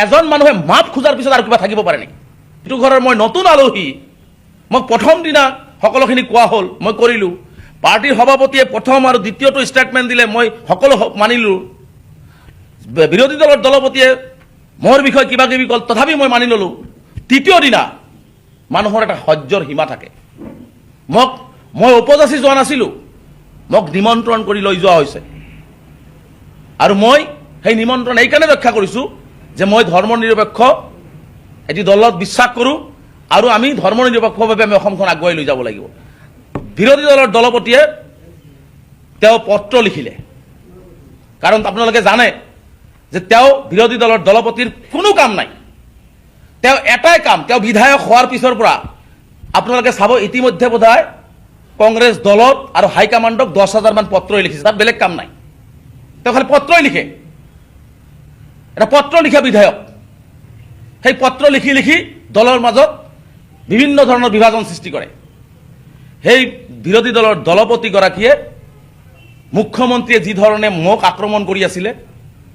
এজন মানুহে মাপ খোজাৰ পিছত আৰু কিবা থাকিব পাৰে নেকি? যিটো ঘৰৰ মই নতুন আলহী, মোক প্ৰথম দিনা সকলোখিনি কোৱা হ'ল, মই কৰিলোঁ। পাৰ্টিৰ সভাপতিয়ে প্ৰথম আৰু দ্বিতীয়টো ষ্টেটমেণ্ট দিলে, মই সকলো মানিলোঁ। বিৰোধী দলৰ দলপতিয়ে মোৰ বিষয়ে কিবা কিবি ক'ল, তথাপি মই মানি ল'লোঁ। তৃতীয় দিনা মানুহৰ এটা সহ্যৰ সীমা থাকে। মই উপযাচি যোৱা নাছিলোঁ, মোক নিমন্ত্ৰণ কৰি লৈ যোৱা হৈছে। আৰু মই সেই নিমন্ত্ৰণ এইকাৰণে ৰক্ষা কৰিছোঁ যে মই ধৰ্ম নিৰপেক্ষ এটি দলত বিশ্বাস কৰোঁ, আৰু আমি ধৰ্ম নিৰপেক্ষভাৱে আমি অসমখন আগুৱাই লৈ যাব লাগিব। বিৰোধী দলৰ দলপতিয়ে তেওঁ পত্ৰ লিখিলে, কাৰণ আপোনালোকে জানে যে তেওঁ বিৰোধী দলৰ দলপতিৰ কোনো কাম নাই। তেওঁ এটাই কাম, তেওঁ বিধায়ক হোৱাৰ পিছৰ পৰা আপোনালোকে চাব, ইতিমধ্যে বোধহয় কংগ্ৰেছ দলত আৰু হাইকমাণ্ডক 10,000 মান পত্ৰই লিখিছে, তাত বেলেগ কাম নাই। তেওঁ খালি পত্ৰই লিখে, এটা পত্ৰ লিখা বিধায়ক। সেই পত্ৰ লিখি লিখি দলৰ মাজত বিভিন্ন ধৰণৰ বিভাজন সৃষ্টি কৰে। সেই বিৰোধী দলৰ দলপতিগৰাকীয়ে মুখ্যমন্ত্ৰীয়ে যি ধৰণে মোক আক্ৰমণ কৰি আছিলে,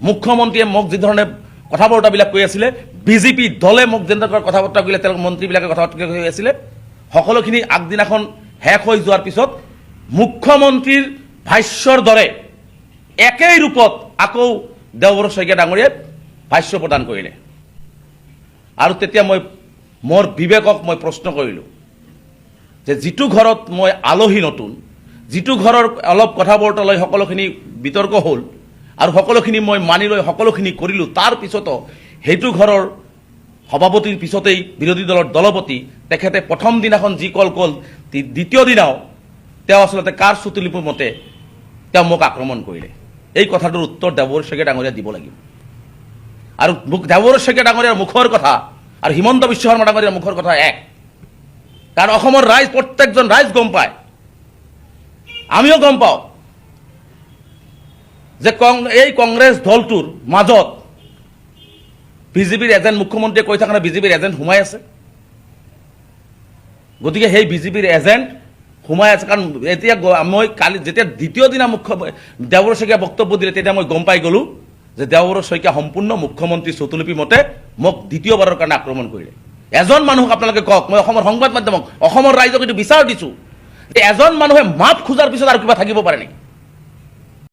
মুখ্যমন্ত্ৰীয়ে মোক যি ধৰণে কথা বতৰাবিলাক কৈ আছিলে, বিজেপি দলে মোক যেনেদৰে কথা বতৰা কৰিলে, তেওঁলোক মন্ত্ৰীবিলাকে কথা বতৰা কৈ আছিলে, সকলোখিনি আগদিনাখন শেষ হৈ যোৱাৰ পিছত মুখ্যমন্ত্ৰীৰ ভাষ্যৰ দৰে একেই ৰূপত আকৌ দেওবৰ শইকীয়া ডাঙৰীয়াই ভাষ্য প্ৰদান কৰিলে। আৰু তেতিয়া মই মোৰ বিবেকক মই প্ৰশ্ন কৰিলোঁ যে যিটো ঘৰত মই আলহী নতুন, যিটো ঘৰৰ অলপ কথা বতৰা লৈ সকলোখিনি বিতৰ্ক হ'ল আৰু সকলোখিনি মই মানি লৈ সকলোখিনি কৰিলোঁ, তাৰ পিছতো সেইটো ঘৰৰ সভাপতিৰ পিছতেই বিৰোধী দলৰ দলপতি তেখেতে প্ৰথম দিনাখন যি ক'ল দ্বিতীয় দিনাও তেওঁ আচলতে কাৰ চুটুলিপুৰ মতে তেওঁ মোক আক্ৰমণ কৰিলে। এই কথাটোৰ উত্তৰ দেওবৰ শইকীয়া ডাঙৰীয়া দিব লাগিব। আৰু দেওবৰ শইকীয়া ডাঙৰীয়াৰ মুখৰ কথা আৰু হিমন্ত বিশ্ব শৰ্মা ডাঙৰীয়াৰ মুখৰ কথা এক, কাৰণ অসমৰ ৰাইজ, প্ৰত্যেকজন ৰাইজ গম পায়, আমিও গম পাওঁ যে এই কংগ্ৰেছ দলটোৰ মাজত বিজেপিৰ এজেণ্ট, মুখ্যমন্ত্ৰীয়ে কৈ থকা বিজেপিৰ এজেণ্ট সোমাই আছে। গতিকে সেই বিজেপিৰ এজেণ্ট সোমাই আছে, কাৰণ এতিয়া মই কালি যেতিয়া দ্বিতীয় দিনা দেওবৰ শইকীয়া বক্তব্য দিলে, তেতিয়া মই গম পাই গ'লোঁ যে দেওবৰ শইকীয়া সম্পূৰ্ণ মুখ্যমন্ত্ৰীৰ চতুলিপি মতে মোক দ্বিতীয়বাৰৰ কাৰণে আক্ৰমণ কৰিলে। এজন মানুহক আপোনালোকে কওক, মই অসমৰ সংবাদ মাধ্যমক, অসমৰ ৰাইজক এইটো বিচাৰ দিছোঁ যে এজন মানুহে মাপ খোজাৰ পিছত আৰু কিবা থাকিব পাৰে নেকি?